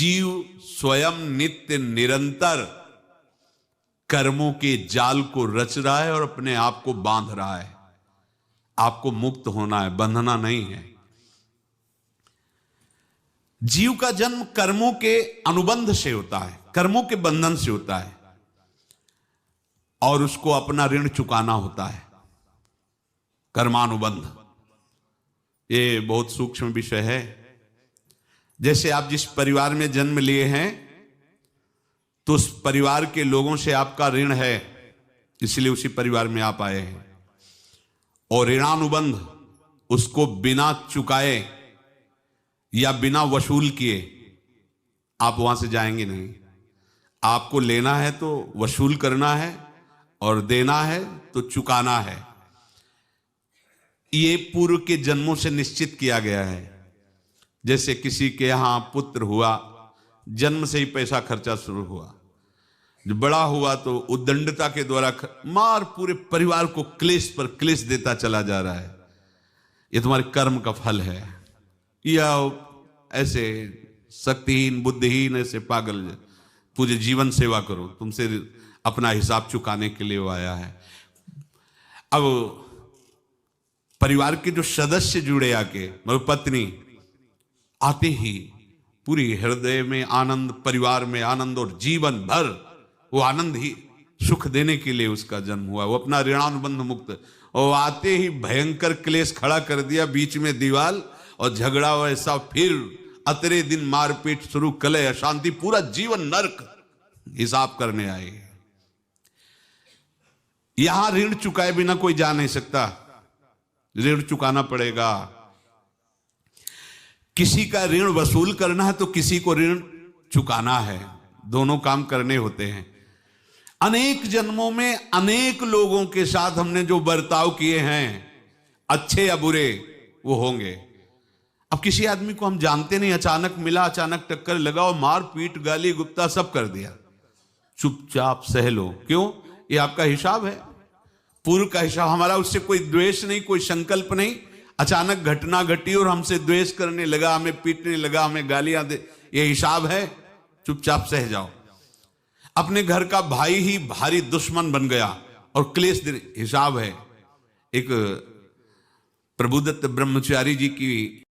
जीव स्वयं नित्य निरंतर कर्मों के जाल को रच रहा है और अपने आप को बांध रहा है। आपको मुक्त होना है, बंधना नहीं है। जीव का जन्म कर्मों के अनुबंध से होता है, कर्मों के बंधन से होता है, और उसको अपना ऋण चुकाना होता है। कर्मानुबंध ये बहुत सूक्ष्म विषय है। जैसे आप जिस परिवार में जन्म लिए हैं तो उस परिवार के लोगों से आपका ऋण है, इसलिए उसी परिवार में आप आए हैं। और ऋणानुबंध उसको बिना चुकाए या बिना वसूल किए आप वहां से जाएंगे नहीं। आपको लेना है तो वसूल करना है और देना है तो चुकाना है। ये पूर्व के जन्मों से निश्चित किया गया है। जैसे किसी के यहां पुत्र हुआ, जन्म से ही पैसा खर्चा शुरू हुआ, जो बड़ा हुआ तो उद्दंडता के द्वारा मार पूरे परिवार को क्लेश पर क्लेश देता चला जा रहा है। ये तुम्हारे कर्म का फल है। या ऐसे शक्तिहीन बुद्धिहीन ऐसे पागल पूरे जीवन सेवा करो, तुमसे अपना हिसाब चुकाने के लिए वो आया है। अब परिवार के जो सदस्य जुड़े आके, मतलब पत्नी आते ही पूरी हृदय में आनंद, परिवार में आनंद, और जीवन भर वो आनंद ही सुख देने के लिए उसका जन्म हुआ। वो अपना ऋणानुबंध मुक्त, और आते ही भयंकर क्लेश खड़ा कर दिया, बीच में दीवाल और झगड़ा वैसा, फिर अतरे दिन मारपीट शुरू, कलह अशांति, पूरा जीवन नरक हिसाब करने आए। यहां ऋण चुकाए बिना कोई जा नहीं सकता, ऋण चुकाना पड़ेगा। किसी का ऋण वसूल करना है तो किसी को ऋण चुकाना है, दोनों काम करने होते हैं। अनेक जन्मों में अनेक लोगों के साथ हमने जो बर्ताव किए हैं, अच्छे या बुरे, वो होंगे। अब किसी आदमी को हम जानते नहीं, अचानक मिला, अचानक टक्कर लगा और मार पीट गाली गुप्ता सब कर दिया, चुपचाप सह लो। क्यों? ये आपका हिसाब है, पूर्व का हिसाब। हमारा उससे कोई द्वेष नहीं, कोई संकल्प नहीं। अचानक घटना घटी और हमसे द्वेष करने लगा, हमें पीटने लगा, हमें गालियां दे, ये हिसाब है, चुपचाप सह जाओ। अपने घर का भाई ही भारी दुश्मन बन गया और क्लेश दे, हिसाब है। एक प्रभुदत्त ब्रह्मचारी जी की